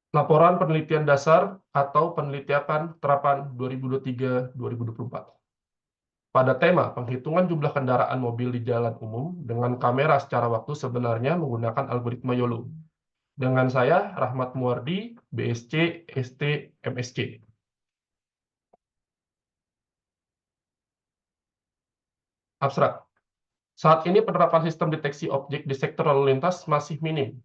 Laporan penelitian dasar atau penelitian terapan 2023-2024. Pada tema penghitungan jumlah kendaraan mobil di jalan umum dengan kamera secara waktu sebenarnya menggunakan algoritma YOLO. Dengan saya, Rahmat Muardi, BSc, ST, MSc. Abstrak. Saat ini penerapan sistem deteksi objek di sektor lalu lintas masih minim.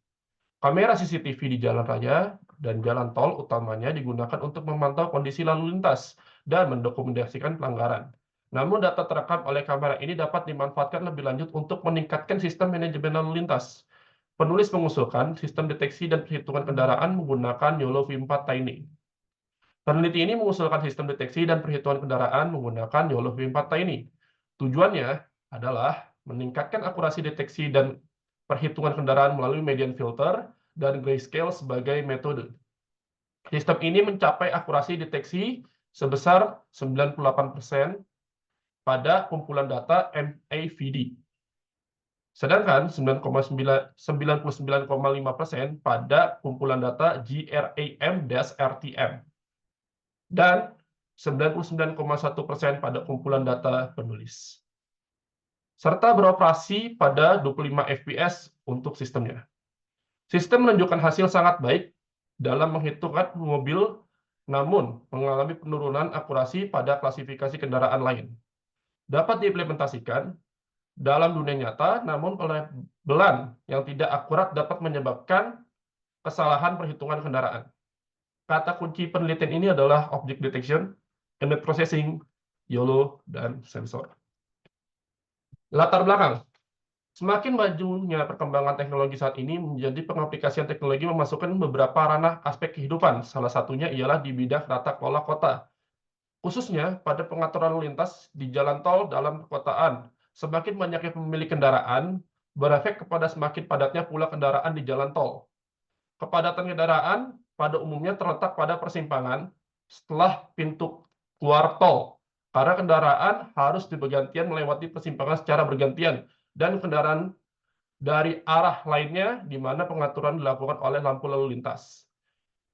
Kamera CCTV di jalan raya dan jalan tol utamanya digunakan untuk memantau kondisi lalu lintas dan mendokumentasikan pelanggaran. Namun data terekam oleh kamera ini dapat dimanfaatkan lebih lanjut untuk meningkatkan sistem manajemen lalu lintas. Penulis mengusulkan sistem deteksi dan perhitungan kendaraan menggunakan YOLO V4 Tiny. Peneliti ini mengusulkan sistem deteksi dan perhitungan kendaraan menggunakan YOLO V4 Tiny. Tujuannya adalah meningkatkan akurasi deteksi dan perhitungan kendaraan melalui median filter dan grayscale sebagai metode. Sistem ini mencapai akurasi deteksi sebesar 98% pada kumpulan data MAVD. Sedangkan 99,5% pada kumpulan data GRAM-RTM. Dan 99,1% pada kumpulan data penulis. Serta beroperasi pada 25 fps untuk sistemnya. Sistem menunjukkan hasil sangat baik dalam menghitungkan mobil, namun mengalami penurunan akurasi pada klasifikasi kendaraan lain. Dapat diimplementasikan dalam dunia nyata, namun pelabelan yang tidak akurat dapat menyebabkan kesalahan perhitungan kendaraan. Kata kunci penelitian ini adalah object detection, image processing, YOLO, dan sensor. Latar belakang. Semakin majunya perkembangan teknologi saat ini menjadi pengaplikasian teknologi memasukkan beberapa ranah aspek kehidupan. Salah satunya ialah di bidang tata kelola kota, khususnya pada pengaturan lalu lintas di jalan tol dalam perkotaan. Semakin banyaknya pemilik kendaraan berefek kepada semakin padatnya pula kendaraan di jalan tol. Kepadatan kendaraan pada umumnya terletak pada persimpangan setelah pintu keluar tol, karena kendaraan harus bergantian melewati persimpangan secara bergantian, dan kendaraan dari arah lainnya di mana pengaturan dilakukan oleh lampu lalu lintas.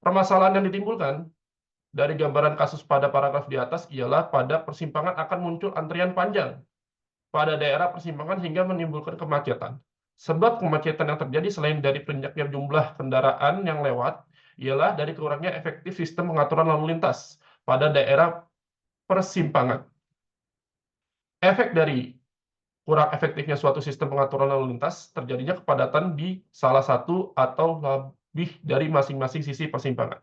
Permasalahan yang ditimbulkan dari gambaran kasus pada paragraf di atas ialah pada persimpangan akan muncul antrian panjang pada daerah persimpangan hingga menimbulkan kemacetan. Sebab kemacetan yang terjadi selain dari banyaknya jumlah kendaraan yang lewat, ialah dari kurangnya efektif sistem pengaturan lalu lintas pada daerah persimpangan. Efek dari kurang efektifnya suatu sistem pengaturan lalu lintas terjadinya kepadatan di salah satu atau lebih dari masing-masing sisi persimpangan.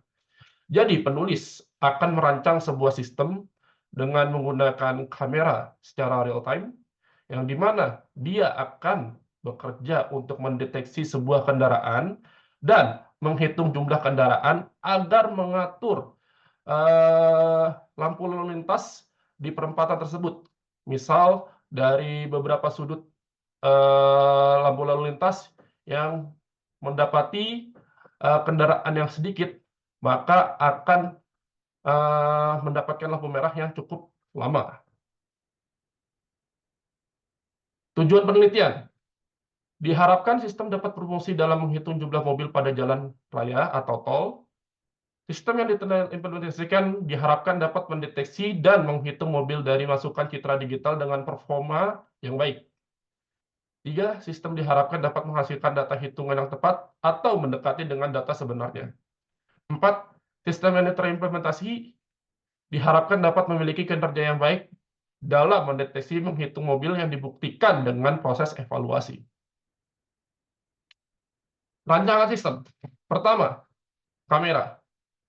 Jadi penulis akan merancang sebuah sistem dengan menggunakan kamera secara real time, yang dimana dia akan bekerja untuk mendeteksi sebuah kendaraan dan menghitung jumlah kendaraan agar mengatur lampu lalu lintas di perempatan tersebut. Misal dari beberapa sudut lampu lalu lintas yang mendapati kendaraan yang sedikit, maka akan mendapatkan lampu merah yang cukup lama. Tujuan penelitian. Diharapkan sistem dapat berfungsi dalam menghitung jumlah mobil pada jalan raya atau tol. Sistem yang diimplementasikan diharapkan dapat mendeteksi dan menghitung mobil dari masukan citra digital dengan performa yang baik. 3. Sistem diharapkan dapat menghasilkan data hitungan yang tepat atau mendekati dengan data sebenarnya. 4. Sistem yang terimplementasi diharapkan dapat memiliki kinerja yang baik dalam mendeteksi menghitung mobil yang dibuktikan dengan proses evaluasi. Rancangan sistem. Pertama, kamera.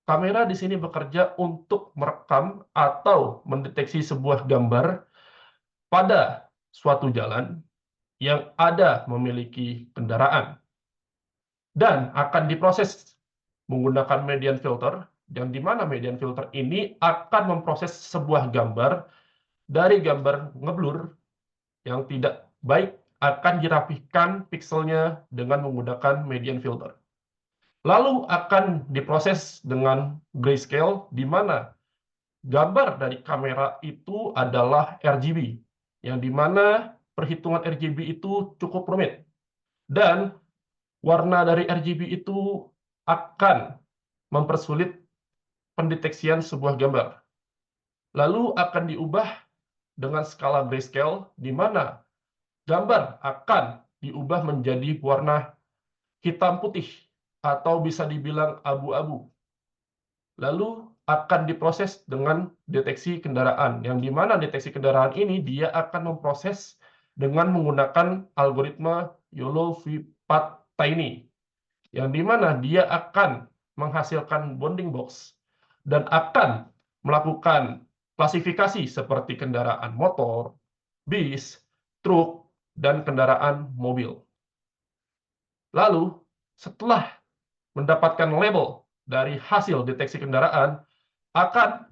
Kamera di sini bekerja untuk merekam atau mendeteksi sebuah gambar pada suatu jalan yang ada memiliki kendaraan dan akan diproses menggunakan median filter, yang di mana median filter ini akan memproses sebuah gambar dari gambar ngeblur yang tidak baik, akan dirapihkan pikselnya dengan menggunakan median filter. Lalu akan diproses dengan grayscale, di mana gambar dari kamera itu adalah RGB, yang di mana perhitungan RGB itu cukup rumit. Dan warna dari RGB itu akan mempersulit pendeteksian sebuah gambar. Lalu akan diubah dengan skala grayscale, di mana gambar akan diubah menjadi warna hitam putih, atau bisa dibilang abu-abu. Lalu akan diproses dengan deteksi kendaraan, yang di mana deteksi kendaraan ini dia akan memproses dengan menggunakan algoritma YOLO V4 Tiny, yang di mana dia akan menghasilkan bounding box dan akan melakukan klasifikasi seperti kendaraan motor, bis, truk, dan kendaraan mobil. Lalu, setelah mendapatkan label dari hasil deteksi kendaraan, akan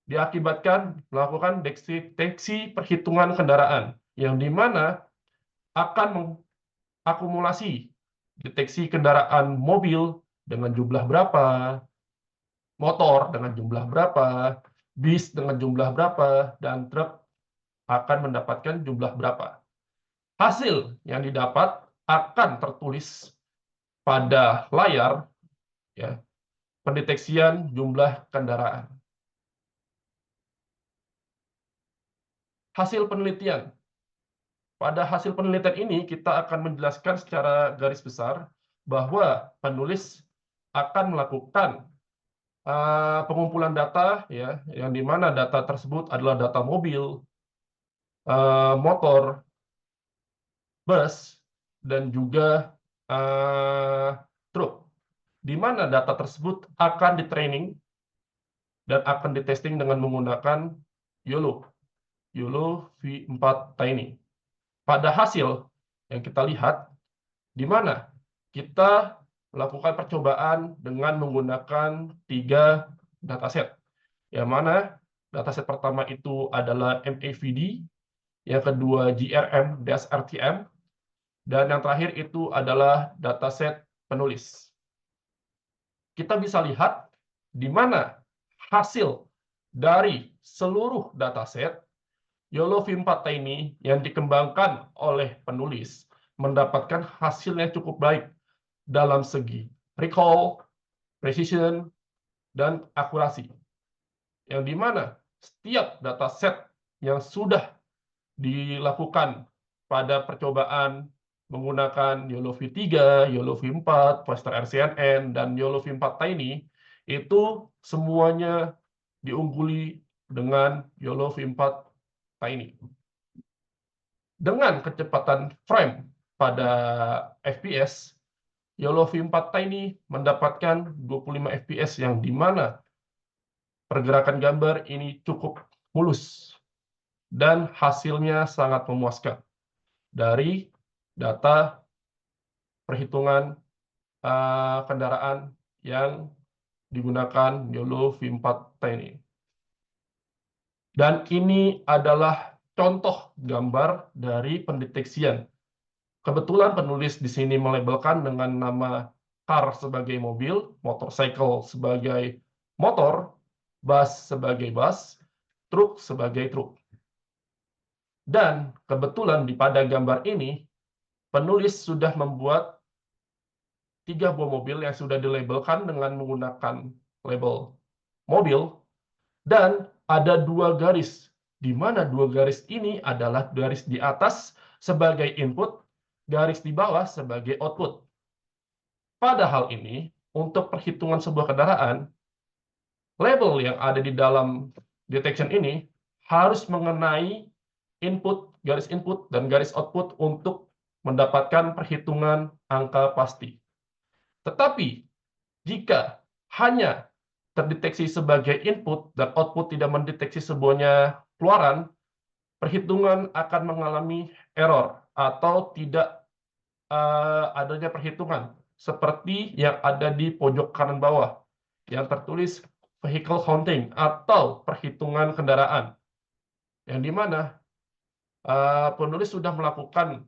diakibatkan melakukan deteksi perhitungan kendaraan, yang di mana akan mengakumulasi deteksi kendaraan mobil dengan jumlah berapa, motor dengan jumlah berapa, bis dengan jumlah berapa, dan truk akan mendapatkan jumlah berapa. Hasil yang didapat akan tertulis pada layar, ya, pendeteksian jumlah kendaraan. Hasil penelitian. Pada hasil penelitian ini, kita akan menjelaskan secara garis besar bahwa penulis akan melakukan pengumpulan data, ya, yang di mana data tersebut adalah data mobil, motor, bus, dan juga truk, di mana data tersebut akan di-training dan akan di-testing dengan menggunakan YOLO V4 Tiny. Pada hasil yang kita lihat, di mana kita melakukan percobaan dengan menggunakan 3 dataset, yang mana dataset pertama itu adalah MAVD, yang kedua GRM-RTM, dan yang terakhir itu adalah dataset penulis. Kita bisa lihat di mana hasil dari seluruh dataset YOLO V4 Tiny yang dikembangkan oleh penulis mendapatkan hasil yang cukup baik dalam segi recall, precision, dan akurasi. Yang di mana setiap dataset yang sudah dilakukan pada percobaan menggunakan YOLO V3, YOLO V4, Forester RCNN, dan YOLO V4 Tiny, itu semuanya diungguli dengan YOLO V4 Tiny. Dengan kecepatan frame pada FPS, YOLO V4 Tiny mendapatkan 25 FPS, yang di mana pergerakan gambar ini cukup mulus dan hasilnya sangat memuaskan dari data perhitungan kendaraan yang digunakan YOLO V4 Tiny. Dan ini adalah contoh gambar dari pendeteksian. Kebetulan penulis di sini melabelkan dengan nama car sebagai mobil, motorcycle sebagai motor, bus sebagai bus, truk sebagai truk. Dan kebetulan pada gambar ini, penulis sudah membuat 3 buah mobil yang sudah dilabelkan dengan menggunakan label mobil, dan ada 2 garis, di mana 2 garis ini adalah garis di atas sebagai input, garis di bawah sebagai output. Pada hal ini, untuk perhitungan sebuah kendaraan, label yang ada di dalam detection ini harus mengenai garis input dan garis output untuk mendapatkan perhitungan angka pasti. Tetapi, jika hanya terdeteksi sebagai input dan output tidak mendeteksi sebuahnya keluaran, perhitungan akan mengalami error atau tidak adanya perhitungan seperti yang ada di pojok kanan bawah yang tertulis vehicle counting atau perhitungan kendaraan, yang dimana penulis sudah melakukan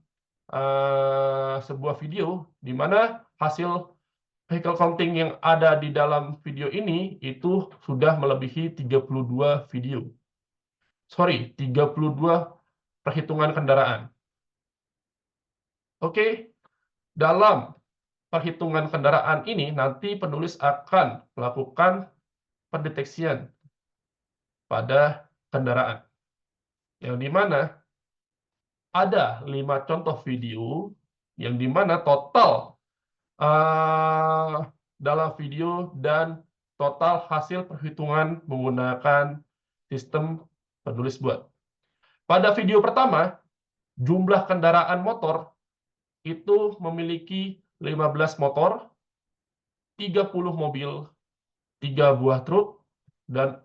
sebuah video di mana hasil vehicle counting yang ada di dalam video ini itu sudah melebihi 32 video. 32 perhitungan kendaraan. Oke, dalam perhitungan kendaraan ini nanti penulis akan melakukan pendeteksian pada kendaraan, yang dimana ada 5 contoh video yang dimana total dalam video dan total hasil perhitungan menggunakan sistem penulis buat. Pada video pertama, jumlah kendaraan motor itu memiliki 15 motor, 30 mobil, 3 buah truk, dan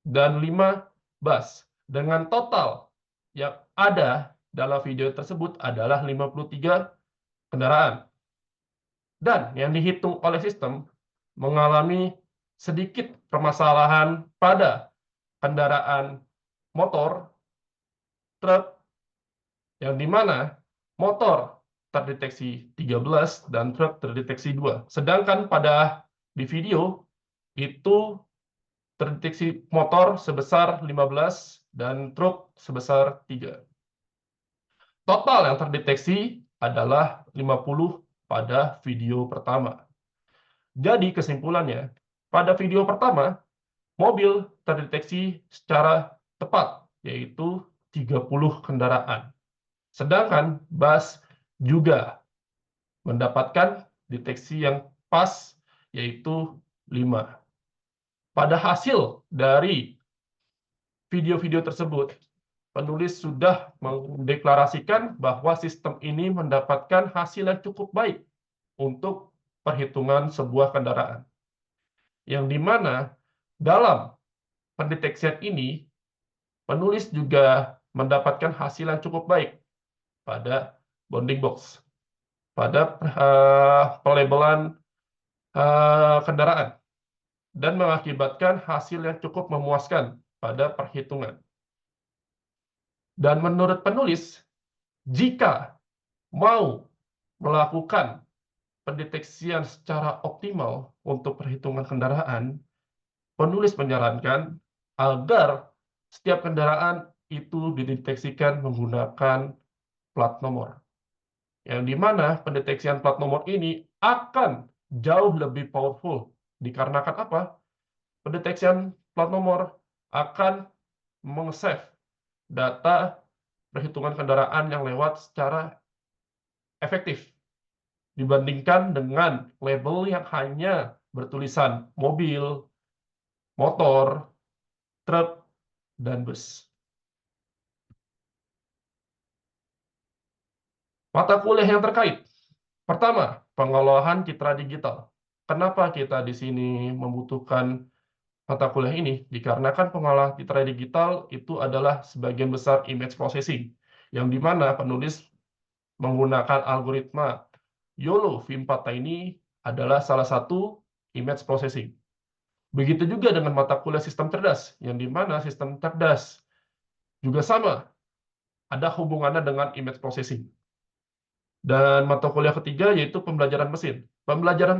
5 bus. Dengan total yang ada dalam video tersebut adalah 53 kendaraan. Dan yang dihitung oleh sistem mengalami sedikit permasalahan pada kendaraan motor, truk, yang dimana motor terdeteksi 13 dan truk terdeteksi 2. Sedangkan di video itu terdeteksi motor sebesar 15 dan truk sebesar 3. Total yang terdeteksi adalah 50 pada video pertama. Jadi kesimpulannya, pada video pertama, mobil terdeteksi secara tepat, yaitu 30 kendaraan. Sedangkan bus juga mendapatkan deteksi yang pas, yaitu 5. Pada hasil dari video-video tersebut, penulis sudah mendeklarasikan bahwa sistem ini mendapatkan hasil yang cukup baik untuk perhitungan sebuah kendaraan. Yang dimana dalam pendeteksian ini, penulis juga mendapatkan hasil yang cukup baik pada bounding box, pada pelabelan kendaraan, dan mengakibatkan hasil yang cukup memuaskan pada perhitungan. Dan menurut penulis, jika mau melakukan pendeteksian secara optimal untuk perhitungan kendaraan, penulis menyarankan agar setiap kendaraan itu dideteksikan menggunakan plat nomor. Yang dimana pendeteksian plat nomor ini akan jauh lebih powerful. Dikarenakan apa? Pendeteksian plat nomor akan meng-save data perhitungan kendaraan yang lewat secara efektif dibandingkan dengan label yang hanya bertulisan mobil, motor, truk, dan bus. Mata kuliah yang terkait. Pertama, pengolahan citra digital. Kenapa kita di sini membutuhkan mata kuliah ini? Dikarenakan pengolahan citra digital itu adalah sebagian besar image processing, yang dimana penulis menggunakan algoritma YOLO V4 Tiny adalah salah satu image processing. Begitu juga dengan mata kuliah sistem cerdas, yang dimana sistem cerdas juga sama, ada hubungannya dengan image processing. Dan mata kuliah ketiga yaitu pembelajaran mesin. Pembelajaran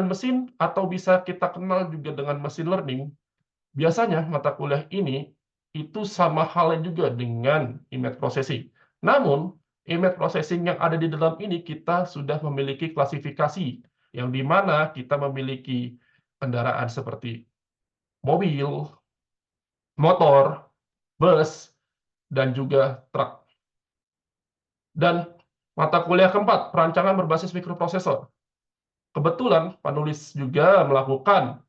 mesin atau bisa kita kenal juga dengan machine learning, biasanya mata kuliah ini itu sama halnya juga dengan image processing. Namun, image processing yang ada di dalam ini kita sudah memiliki klasifikasi, yang dimana kita memiliki kendaraan seperti mobil, motor, bus, dan juga truk. Dan mata kuliah keempat, perancangan berbasis mikroprosesor. Kebetulan penulis juga melakukan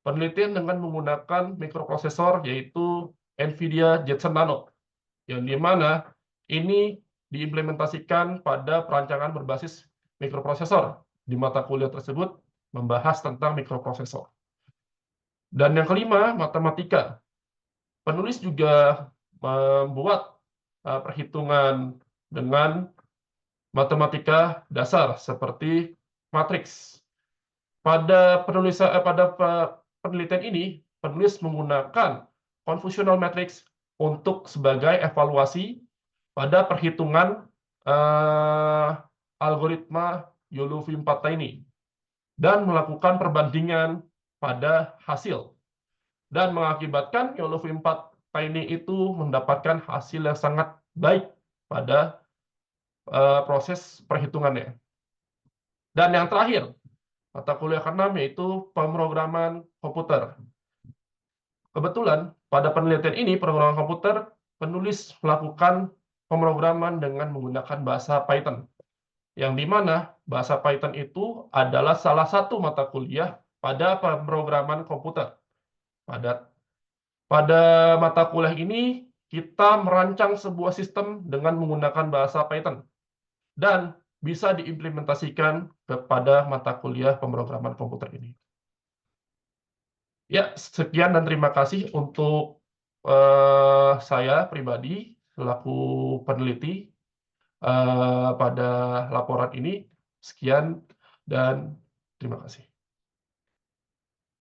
penelitian dengan menggunakan mikroprosesor yaitu NVIDIA Jetson Nano, yang dimana ini diimplementasikan pada perancangan berbasis mikroprosesor. Di mata kuliah tersebut membahas tentang mikroprosesor. Dan yang kelima, matematika. Penulis juga membuat perhitungan dengan matematika dasar seperti matriks. Pada penelitian ini, penulis menggunakan convolutional matrix untuk sebagai evaluasi pada perhitungan algoritma YOLO V4 Tiny dan melakukan perbandingan pada hasil, dan mengakibatkan YOLO V4 Tiny itu mendapatkan hasil yang sangat baik pada proses perhitungannya. Dan yang terakhir, mata kuliah ke-6 yaitu pemrograman komputer. Kebetulan, pada penelitian ini, pemrograman komputer, penulis melakukan pemrograman dengan menggunakan bahasa Python, yang di mana bahasa Python itu adalah salah satu mata kuliah pada pemrograman komputer. Pada mata kuliah ini, kita merancang sebuah sistem dengan menggunakan bahasa Python, dan bisa diimplementasikan kepada mata kuliah pemrograman komputer ini. Ya, sekian dan terima kasih untuk saya pribadi selaku peneliti pada laporan ini. Sekian dan terima kasih.